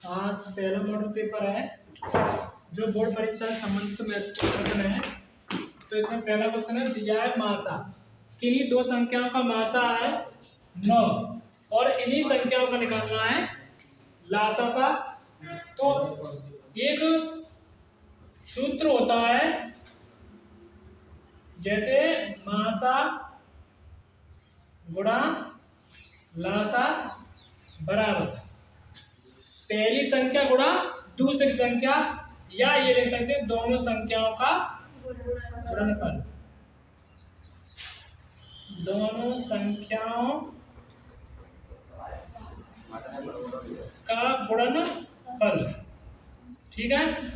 आज पहला model paper है जो बोर्ड परीक्षा से संबंधित में प्रश्न है। तो इसमें पहला क्वेश्चन है, दिया है मासा, किन्हीं दो संख्याओं का मासा है 9 और इन्हीं संख्याओं का निकालना है लासा का। तो एक सूत्र होता है, जैसे मासा गुणा लासा बराबर पहली संख्या गुणा दूसरी संख्या, या ये ले सकते हैं दोनों संख्याओं का गुणनफल। दोनों संख्याओं का गुणनफल। ठीक है,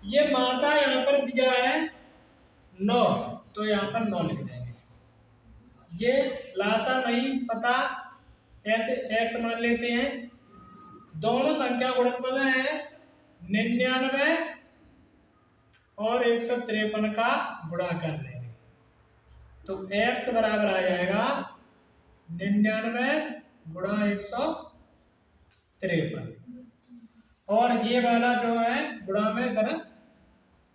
ये मासा यहाँ पर दिया है 9, तो यहाँ पर 9 लिख देंगे। ये लासा नहीं पता, ऐसे x मान लेते हैं। दोनों संख्या गुणनफल है 99 और 153 का गुणा कर लेंगे, तो x बराबर आ जाएगा 99 गुणा 153, और ये वाला जो है गुणा में इधर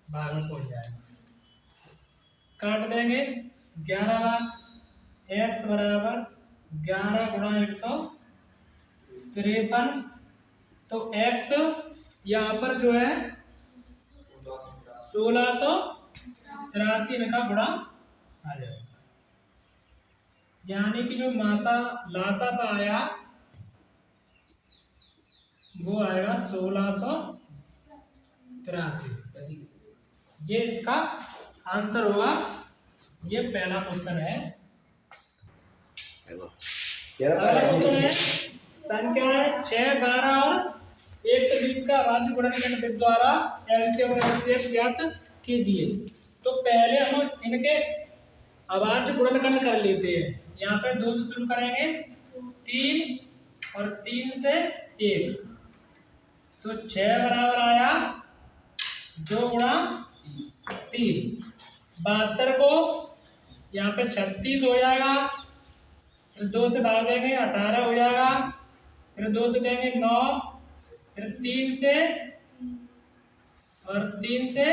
भाग हो जाएगा, काट देंगे 11 बार। x बराबर 11 गुणा 153, तो x यहाँ पर जो है 1683 इनका गुणा आ जाएगा। यानी कि जो मासा लासा का आया वो आएगा 1683। ये इसका आंसर होगा। ये पहला क्वेश्चन है। अगला क्वेश्चन है, संख्याएं 6, 12 और 120 का अभाज्य गुणनखंड विधि द्वारा एलसीएम और एचसीएफ ज्ञात कीजिए। तो पहले हम इनके अभाज्य गुणनखंड कर लेते हैं। यहाँ पे 2 से शुरू करेंगे, 3 और 3 से 1, तो 6 बराबर आया 2 गुणा 3, 72 को यहाँ पे 36 हो जाएगा, फिर 2 से भाग देंगे 18 हो जाएगा, फिर 2 से देंगे 9, फिर 3 से और 3 से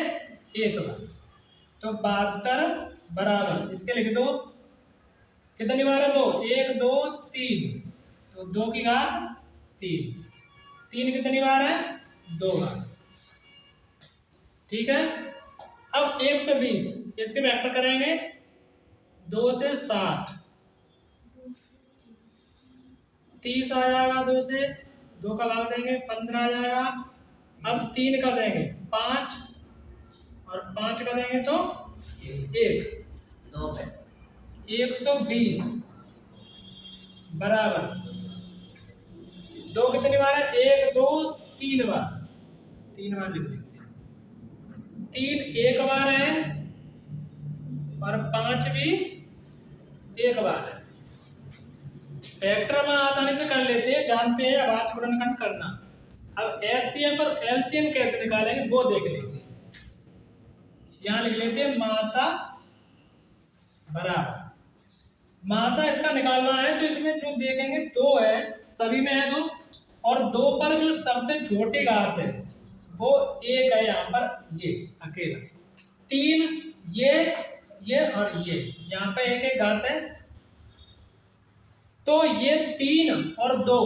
1 बार, तो 72 बराबर इसके लिख दो। कितनी बार है? 2, 1 2 3, तो 2 की घात 3। 3 कितनी बार है? 2 बार। ठीक है, अब 120 इसके वेक्टर करेंगे, 2 से 7, 30 आ जाएगा, 2 से 2 का भाग देंगे 15 आ जाएगा। अब 3 का देंगे 5 और 5 का देंगे तो 1, 120 बराबर 2 कितनी बार है? 1 2 3 बार, 3 बार लिख देते हैं। 3 एक बार है और 5 भी एक बार है। वेक्टर में आसानी से कर लेते हैं, जानते हैं अभाज्य गुणनखंड करना। अब एचसीएफ और एलसीएम कैसे निकालेंगे वो देख लेते हैं। यहाँ लिख लेते हैं मासा बराबर, मासा इसका निकालना है तो इसमें जो देखेंगे 2 है, सभी में है 2, और 2 पर जो सबसे छोटी घात है वो 1 है, यहाँ पर ये अकेला। 3 ये और ये यहाँ पे 1 घात है, तो ये 3 और 2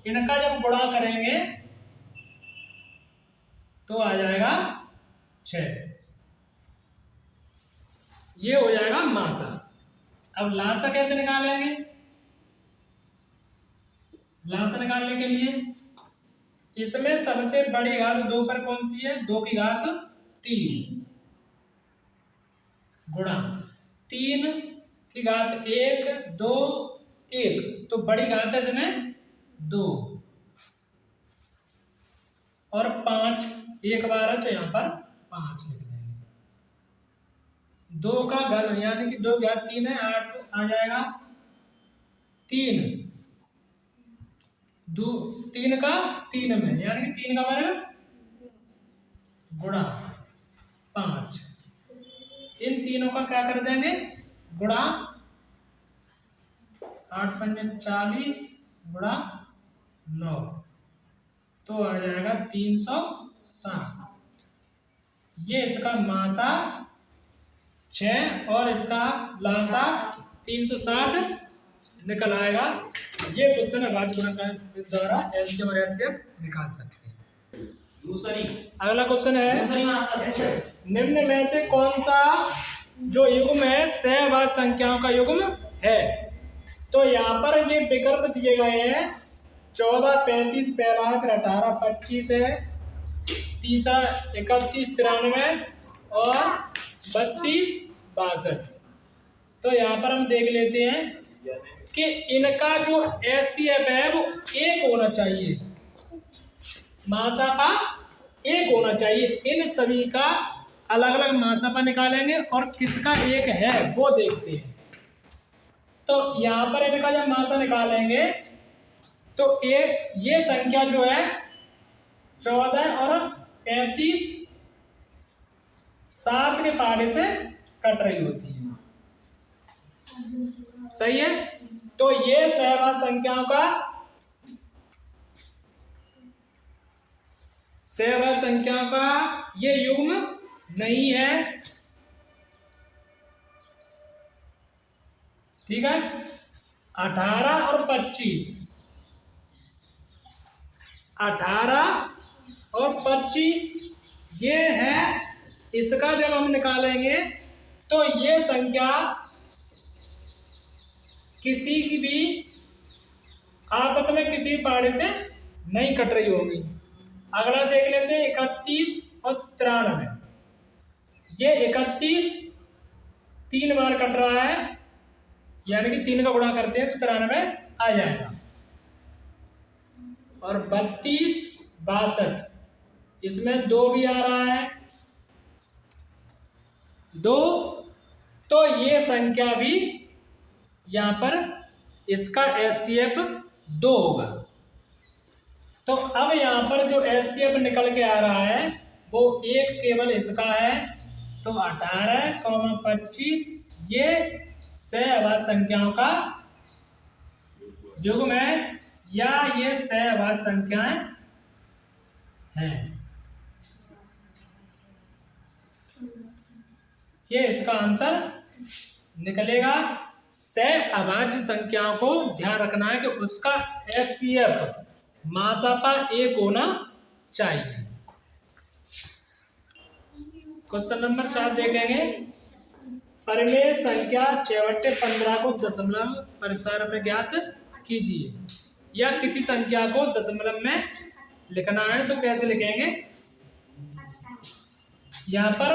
इनका जब गुणा करेंगे तो आ जाएगा 6। ये हो जाएगा मासा। अब लासा कैसे निकालेंगे? लासा निकालने के लिए इसमें सबसे बड़ी घात 2 पर कौन सी है? 2 की घात 3 गुणा 3 की घात 1 2 1, तो बड़ी घात है इसमें 2, और 5 एक बार है तो यहाँ पर 5 लिख देंगे। 2 का घन यानी कि 2 घात 3 है, 8 आ जाएगा। 3 का 3 में यानी कि 3 का वर्ग गुणा 5, इन तीनों का क्या कर देंगे? गुणा 8 × 5 = 40 गुणा 9, तो आ जाएगा 360। ये इसका मासा 6 और इसका लासा 360 निकल आएगा। ये क्वेश्चन राज्य गुणनखंड द्वारा एलसीएम और एचसीएफ निकाल सकते हैं। दूसरी अगला क्वेश्चन है, निम्न में से कौन सा जो युग्म है सहवाचक संख्याओं का युग्म है? तो यहाँ पर ये विकल्प दिए गए हैं 14 35 पहला है, फिर 18 25 है, तीसरा 31 93 और 32 62। तो यहाँ पर हम देख लेते हैं कि इनका जो एचसीएफ है वो 1 होना चाहिए, मासापा 1 होना चाहिए। इन सभी का अलग अलग मासापा निकालेंगे और किसका 1 है वो देखते हैं। तो यहाँ पर इनका जब मासा निकालेंगे तो ये संख्या जो है 14 और 35 7 के पहाड़े से कट रही होती है, सही है। तो ये सहवाचक संख्याओं का ये युग्म नहीं है, ठीक है। 18 और 25, 18 और 25 ये है। इसका जब हम निकालेंगे तो ये संख्या किसी की भी आपस में किसी पहाड़े से नहीं कट रही होगी। अगला देख लेते हैं 31 और 93। ये 31 3 बार कट रहा है, यानी कि 3 का गुणा करते हैं तो 93 आ जाएगा। और 32 62 इसमें 2 भी आ रहा है, 2। तो ये संख्या भी यहाँ पर इसका एचसीएफ 2 होगा। तो अब यहाँ पर जो एचसीएफ निकल के आ रहा है वो 1 केवल इसका है। तो 18, 25 ये सहवाचक संख्याओं का युग्म है या ये सहवाचक संख्याएं हैं, ये इसका आंसर निकलेगा। सहअभाज्य संख्याओं को ध्यान रखना है कि उसका एचसीएफ मासापा 1 होना चाहिए। क्वेश्चन नंबर 7 देखेंगे, परिमेय संख्या 6/15 को दशमलव परिसर में ज्ञात कीजिए। या किसी संख्या को दशमलव में लिखना है तो कैसे लिखेंगे? यहाँ पर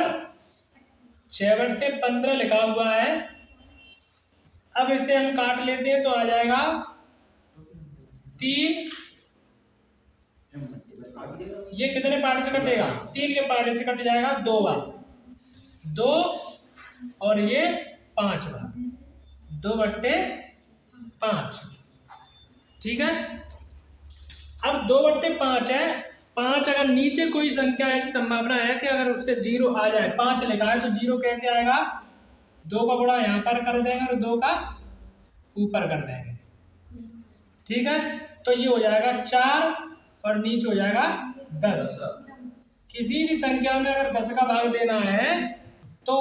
6/15 लिखा हुआ है। अब इसे हम काट लेते हैं तो आ जाएगा 3। ये कितने पार्ट से कटेगा? 3 के पार्ट से कट जाएगा 2 बार, 2 और ये 5 बार, 2/5, ठीक है। अब 2/5 है, 5 अगर नीचे कोई संख्या ऐसी संभावना है कि अगर उससे 0 आ जाए, 5 लिखा है तो 0 कैसे आएगा? 2 का गुणा यहाँ पर कर देंगे और 2 का ऊपर कर देंगे, ठीक है। तो ये हो जाएगा 4 और नीचे हो जाएगा 10। किसी भी संख्या में अगर 10 का भाग देना है तो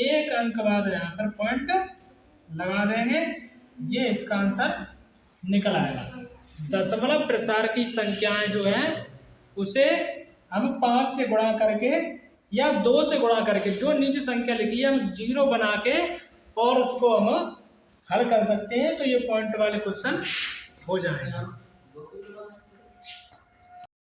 1 अंक बाद यहाँ पर पॉइंट लगा देंगे, ये इसका आंसर निकल आएगा। दशमलव प्रसार की संख्याएं जो है उसे हम 5 से गुणा करके या 2 से गुणा करके जो नीचे संख्या लिखी है हम 0 बना के और उसको हम हल कर सकते हैं। तो ये पॉइंट वाले क्वेश्चन हो जाएगा।